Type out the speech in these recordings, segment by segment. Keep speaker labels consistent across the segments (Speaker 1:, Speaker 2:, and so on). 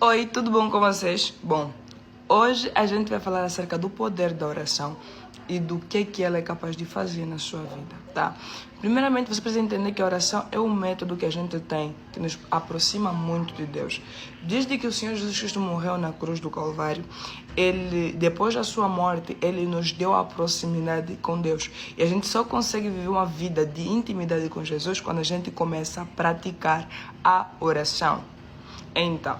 Speaker 1: Oi, tudo bom com vocês? Bom, hoje a gente vai falar acerca do poder da oração e do que ela é capaz de fazer na sua vida, tá? Primeiramente, você precisa entender que a oração é um método que a gente tem, que nos aproxima muito de Deus. Desde que o Senhor Jesus Cristo morreu na cruz do Calvário, depois da sua morte, Ele nos deu a proximidade com Deus. E a gente só consegue viver uma vida de intimidade com Jesus quando a gente começa a praticar a oração. Então,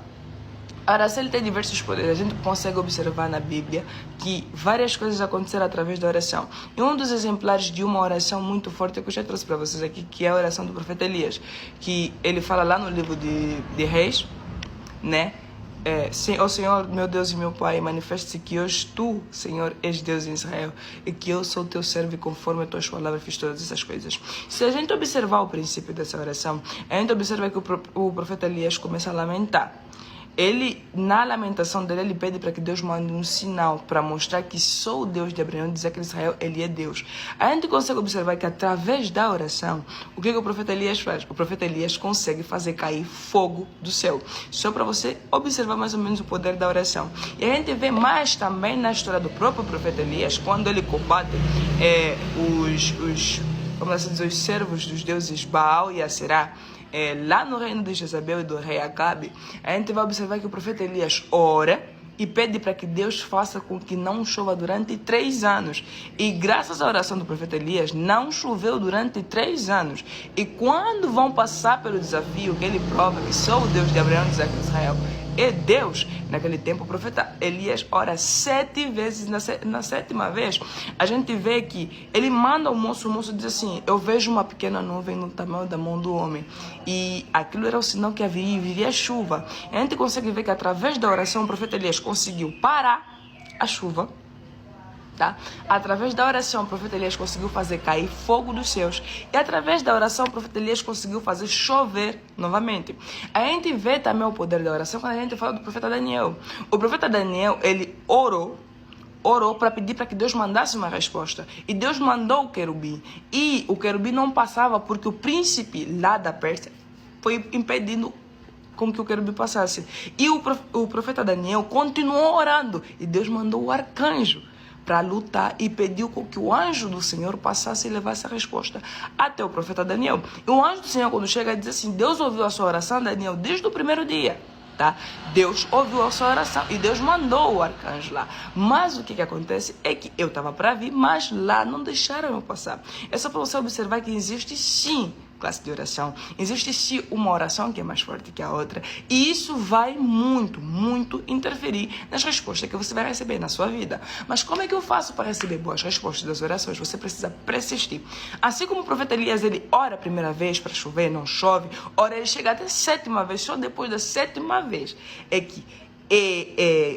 Speaker 1: a oração tem diversos poderes. A gente consegue observar na Bíblia que várias coisas aconteceram através da oração. E um dos exemplares de uma oração muito forte que eu já trouxe para vocês aqui, que é a oração do profeta Elias, que ele fala lá no livro de Reis, né? Ó Senhor, meu Deus e meu Pai, manifeste-se que hoje tu, Senhor, és Deus em Israel e que eu sou teu servo e conforme a tuas palavras fiz todas essas coisas. Se a gente observar o princípio dessa oração, a gente observa que o profeta Elias começa a lamentar. Ele, na lamentação dele, ele pede para que Deus mande um sinal para mostrar que sou o Deus de Abraão, dizer que Israel, ele é Deus. A gente consegue observar que através da oração, o que o profeta Elias faz? O profeta Elias consegue fazer cair fogo do céu. Só para você observar mais ou menos o poder da oração. E a gente vê mais também na história do próprio profeta Elias, quando ele combate os servos dos deuses Baal e Aserá. Lá no reino de Jezabel e do rei Acabe, a gente vai observar que o profeta Elias ora e pede para que Deus faça com que não chova durante 3 anos. E graças à oração do profeta Elias, não choveu durante 3 anos. E quando vão passar pelo desafio que ele prova que sou o Deus de Abraão, de Isaac e de Israel, é Deus, naquele tempo o profeta Elias ora 7 vezes. Na 7ª vez, a gente vê que ele manda o moço diz assim: eu vejo uma pequena nuvem no tamanho da mão do homem. E aquilo era o sinal que viria chuva. E a gente consegue ver que através da oração o profeta Elias conseguiu parar a chuva. Tá? Através da oração, o profeta Elias conseguiu fazer cair fogo dos céus. E através da oração, o profeta Elias conseguiu fazer chover novamente. A gente vê também o poder da oração quando a gente fala do profeta Daniel. O profeta Daniel, ele orou para pedir para que Deus mandasse uma resposta. E Deus mandou o querubim. E o querubim não passava porque o príncipe lá da Pérsia foi impedindo com que o querubim passasse. E o profeta Daniel continuou orando. E Deus mandou o arcanjo para lutar e pediu que o anjo do Senhor passasse e levasse a resposta até o profeta Daniel. E o anjo do Senhor, quando chega, diz assim: Deus ouviu a sua oração, Daniel, desde o primeiro dia. Tá? Deus ouviu a sua oração e Deus mandou o arcanjo lá. Mas o que acontece é que eu estava para vir, mas lá não deixaram eu passar. É só para você observar que existe sim classe de oração. Existe sim uma oração que é mais forte que a outra. E isso vai muito, muito interferir nas respostas que você vai receber na sua vida. Mas como é que eu faço para receber boas respostas das orações? Você precisa persistir. Assim como o profeta Elias, ele ora a primeira vez para chover, não chove. Ora, ele chega até a 7ª vez. Só depois da 7ª vez é que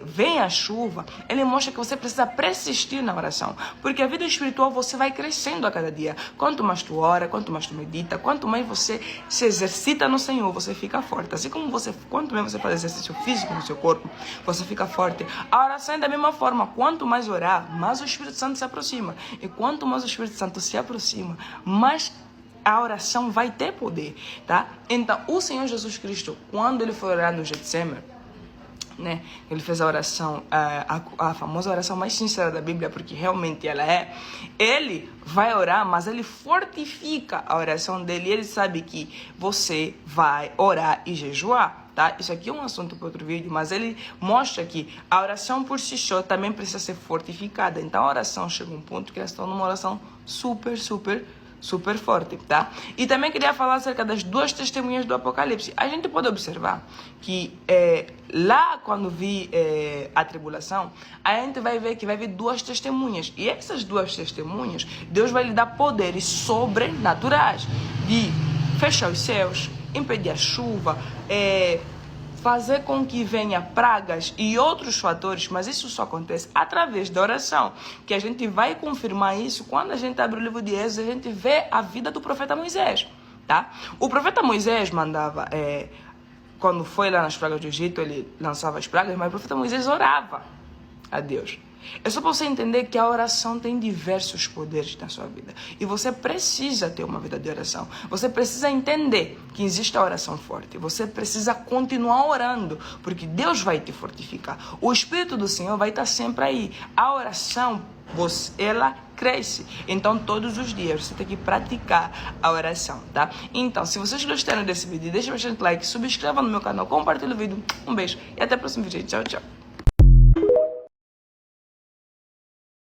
Speaker 1: vem a chuva. Ele mostra que você precisa persistir na oração, porque a vida espiritual você vai crescendo a cada dia. Quanto mais tu ora, quanto mais tu medita, quanto mais você se exercita no Senhor, você fica forte. Assim como quanto mais você faz exercício físico no seu corpo, você fica forte. A oração é da mesma forma. Quanto mais orar, mais o Espírito Santo se aproxima. E quanto mais o Espírito Santo se aproxima, mais a oração vai ter poder, tá? Então, o Senhor Jesus Cristo, quando ele foi orar no Getsemane, né? Ele fez a oração, a famosa oração mais sincera da Bíblia, porque realmente ela é. Ele vai orar, mas ele fortifica a oração dele. E ele sabe que você vai orar e jejuar, tá? Isso aqui é um assunto para outro vídeo, mas ele mostra que a oração por si só também precisa ser fortificada. Então a oração chega a um ponto que ela está numa oração super forte, tá? E também queria falar acerca das 2 testemunhas do Apocalipse. A gente pode observar que lá quando vi a tribulação, a gente vai ver que vai vir 2 testemunhas. E essas 2 testemunhas, Deus vai lhe dar poderes sobrenaturais de fechar os céus, impedir a chuva, fazer com que venha pragas e outros fatores, mas isso só acontece através da oração, que a gente vai confirmar isso quando a gente abre o livro de Êxodo e a gente vê a vida do profeta Moisés, tá? O profeta Moisés mandava, quando foi lá nas pragas do Egito, ele lançava as pragas, mas o profeta Moisés orava a Deus. É só para você entender que a oração tem diversos poderes na sua vida. E você precisa ter uma vida de oração. Você precisa entender que existe a oração forte. Você precisa continuar orando, porque Deus vai te fortificar. O Espírito do Senhor vai estar sempre aí. A oração, ela cresce. Então, todos os dias, você tem que praticar a oração, tá? Então, se vocês gostaram desse vídeo, deixa bastante like, subscreva no meu canal, compartilhe o vídeo. Um beijo e até o próximo vídeo. Tchau, tchau.